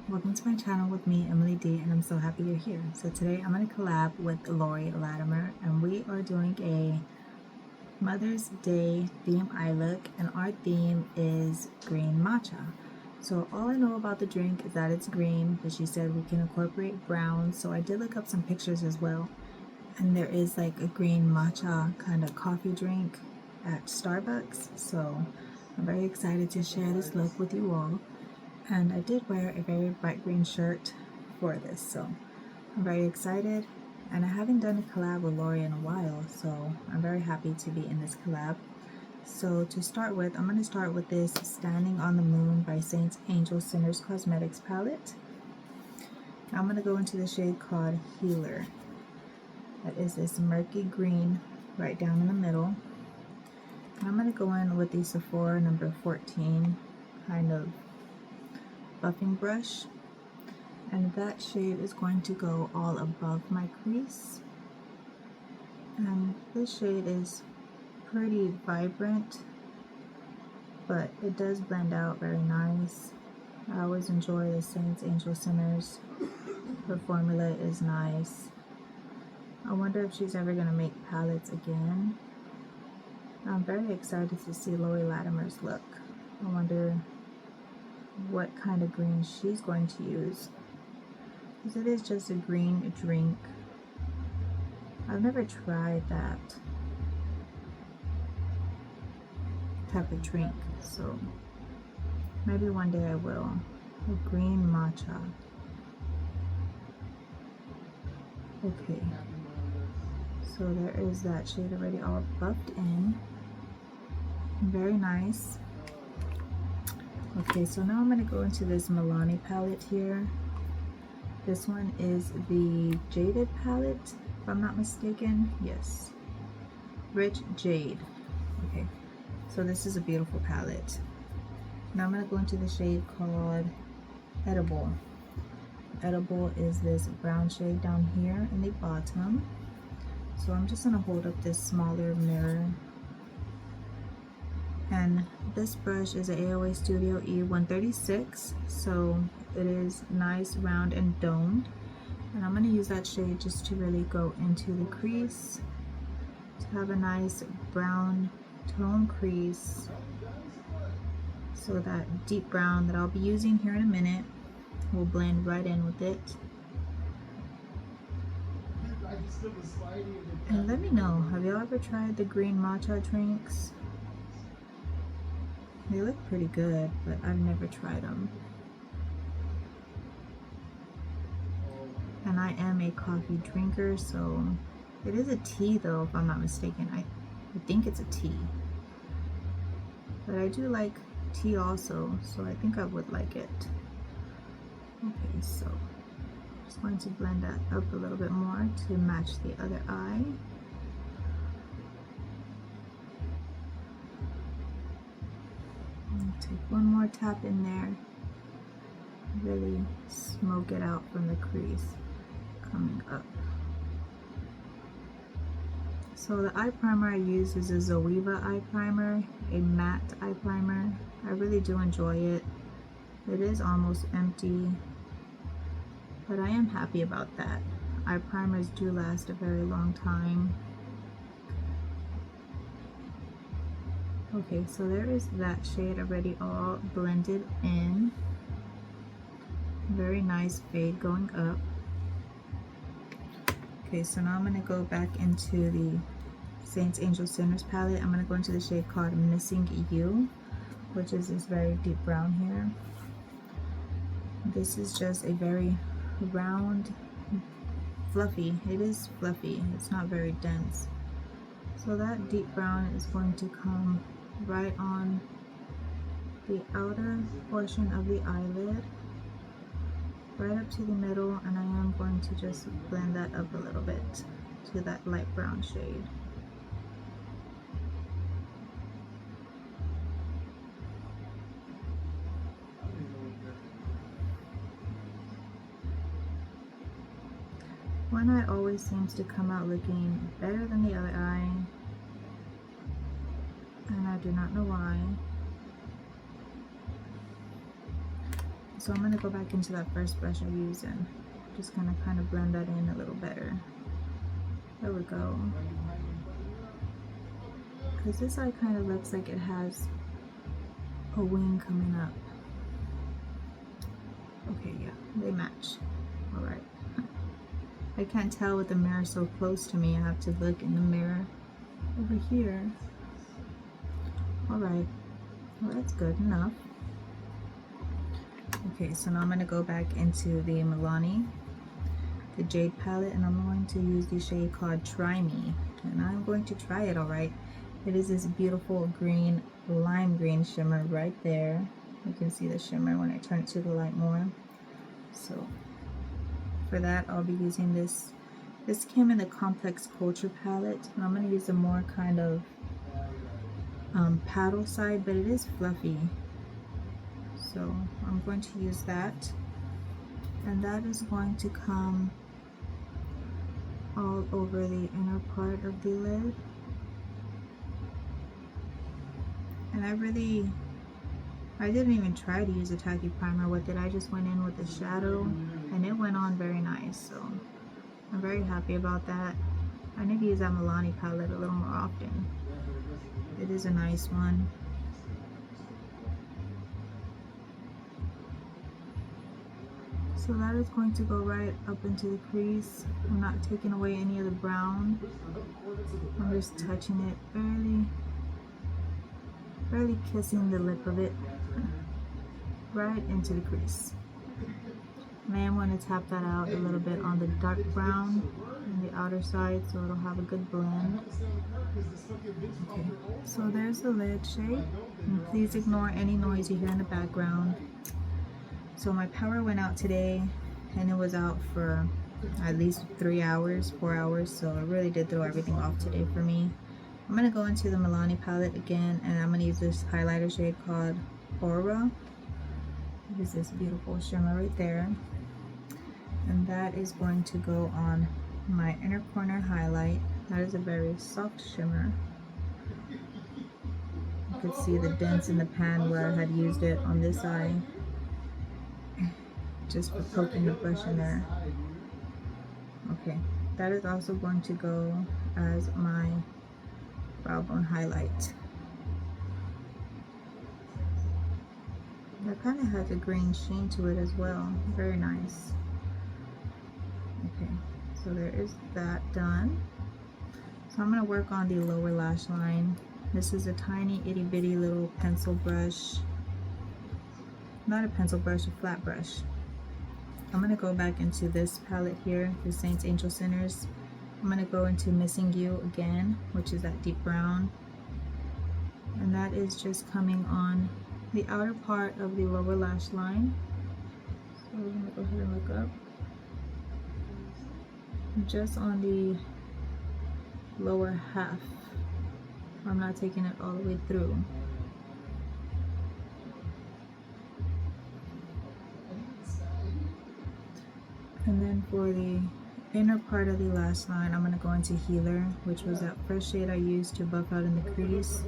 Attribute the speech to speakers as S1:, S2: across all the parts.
S1: welcome to my channel with me, Emily D, and I'm so happy you're here. So today I'm going to collab with Laurie, Latimer, and we are doing a Mother's Day theme eye look, and our theme is green matcha. So all I know about the drink is that it's green, but she said we can incorporate brown, so I did look up some pictures as well, and there is like a green matcha kind of coffee drink at Starbucks, so I'm very excited to share this look with you all. And I did wear a very bright green shirt for this, so I'm very excited. And I haven't done a collab with Laurie in a while, so I'm very happy to be in this collab. So to start with, I'm going to start with this Standing on the Moon by Saint Angel Sinners Cosmetics palette. Now I'm going to go into the shade called Healer. That is this murky green right down in the middle. And I'm going to go in with the Sephora number 14 kind of buffing brush, and that shade is going to go all above my crease. And this shade is pretty vibrant, but it does blend out very nice. I always enjoy the Saint Angel Sinners. Her formula is nice. I wonder if she's ever going to make palettes again. I'm very excited to see Laurie Latimer's look. I wonder what kind of green she's going to use, because it is just a green drink. I've never tried that type of drink, so maybe one day I will. A green matcha. Okay, so there is that shade already all buffed in. Very nice. Okay, so now I'm going to go into this Milani palette here. This one is the Jaded palette, if I'm not mistaken. Yes, Rich Jade. Okay, so this is a beautiful palette. Now I'm going to go into the shade called Edible. Edible is this brown shade down here in the bottom. So I'm just going to hold up this smaller mirror. And this brush is an AOA Studio E136, so it is nice, round, and domed. And I'm going to use that shade just to really go into the crease, to have a nice brown tone crease. So that deep brown that I'll be using here in a minute will blend right in with it. And let me know, have y'all ever tried the green matcha drinks? They look pretty good, but I've never tried them. And I am a coffee drinker, so it is a tea though, if I'm not mistaken. I think it's a tea. But I do like tea also, so I think I would like it. Okay, so I'm just going to blend that up a little bit more to match the other eye. Take one more tap in there, really smoke it out from the crease coming up. So the eye primer I use is a Zoeva eye primer, a matte eye primer. I really do enjoy it. It is almost empty, but I am happy about that. Eye primers do last a very long time. Okay, so there is that shade already all blended in. Very nice fade going up. Okay, so now I'm going to go back into the Saint Angel Sinners palette. I'm going to go into the shade called Missing You, which is this very deep brown here. This is just a very round, fluffy. It is fluffy. It's not very dense. So that deep brown is going to come right on the outer portion of the eyelid, right up to the middle, and I am going to just blend that up a little bit to that light brown shade. One eye always seems to come out looking better than the other eye, and I do not know why. So I'm going to go back into that first brush I used and just gonna kind of blend that in a little better. There we go. Because this eye kind of looks like it has a wing coming up. Okay, yeah, they match. Alright. I can't tell with the mirror so close to me. I have to look in the mirror over here. Alright, well that's good enough. Okay, so now I'm going to go back into the Milani, the Jade palette, and I'm going to use the shade called Try Me. And I'm going to try it, alright. It is this beautiful green, lime green shimmer right there. You can see the shimmer when I turn it to the light more. So for that, I'll be using this. This came in the Complex Culture palette, and I'm going to use a more kind of paddle side, but it is fluffy. So I'm going to use that, and that is going to come all over the inner part of the lid. And I didn't even try to use a tacky primer with it. I just went in with the shadow and it went on very nice. So I'm very happy about that. I need to use that Milani palette a little more often. It is a nice one. So that is going to go right up into the crease. I'm not taking away any of the brown. I'm just touching it, barely kissing the lip of it right into the crease. And I am going to tap that out a little bit on the dark brown on the outer side so it'll have a good blend. Okay, so there's the lid shade. And please ignore any noise you hear in the background. So my power went out today, and it was out for at least 3 hours, 4 hours, so it really did throw everything off today for me. I'm going to go into the Milani palette again, and I'm going to use this highlighter shade called Aura. It is this beautiful shimmer right there. And that is going to go on my inner corner highlight. That is a very soft shimmer. You could see the dents in the pan where I had used it on this eye, just for poking the brush in there. Okay, that is also going to go as my brow bone highlight. That kind of has a green sheen to it as well. Very nice. Okay, so there is that done. So I'm going to work on the lower lash line. This is a tiny itty bitty little pencil brush. Not a pencil brush, a flat brush. I'm going to go back into this palette here, the Saints Angel Sinners. I'm going to go into Missing You again, which is that deep brown. And that is just coming on the outer part of the lower lash line. So we're going to go ahead and look up. Just on the lower half. I'm not taking it all the way through. And then for the inner part of the lash line, I'm going to go into Healer, which was that first shade I used to buff out in the crease,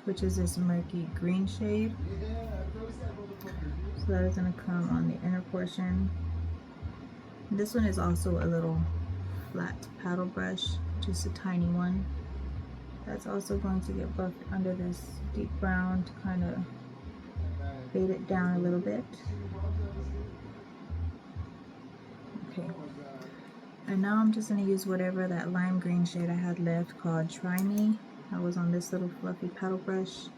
S1: which is this murky green shade. So that is going to come on the inner portion. This one is also a little flat paddle brush, just a tiny one. That's also going to get buffed under this deep brown to kind of fade it down a little bit. Okay, and now I'm just going to use whatever that lime green shade I had left called Try Me. That was on this little fluffy paddle brush.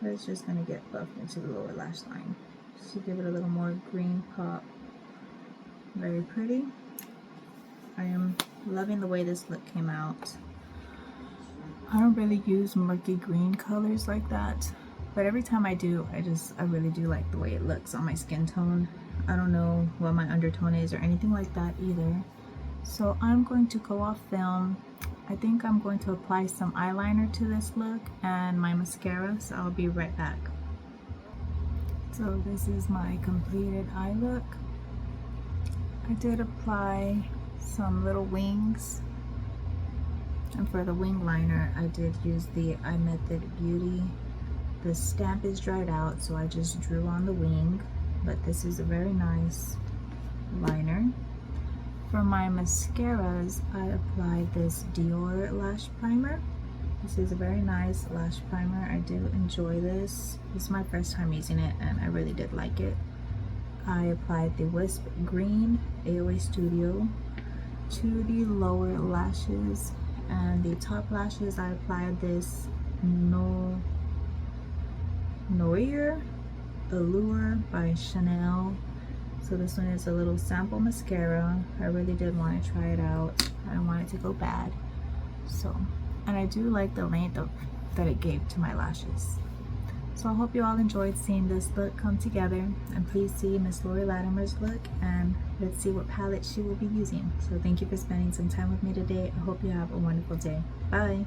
S1: It's just going to get buffed into the lower lash line just to give it a little more green pop. Very pretty. I am loving the way this look came out. I don't really use murky green colors like that, but every time I do, I really do like the way it looks on my skin tone. I don't know what my undertone is or anything like that either. So I'm going to go off film. I think I'm going to apply some eyeliner to this look and my mascara, so I'll be right back. So this is my completed eye look. I did apply some little wings, and for the wing liner I did use the iMethod Beauty The stamp is dried out, so I just drew on the wing, but this is a very nice liner. For my mascaras, I applied this Dior lash primer. This is a very nice lash primer. I do enjoy this. This is my first time using it and I really did like it. I applied the Wiskf Green AOA Studio to the lower lashes, and the top lashes I applied this Noir Allure by Chanel. So this one is a little sample mascara. I really did want to try it out. I don't want it to go bad. So, and I do like the length that it gave to my lashes. So I hope you all enjoyed seeing this look come together, and please see Miss Laurie Latimer's look, and let's see what palette she will be using. So thank you for spending some time with me today. I hope you have a wonderful day. Bye.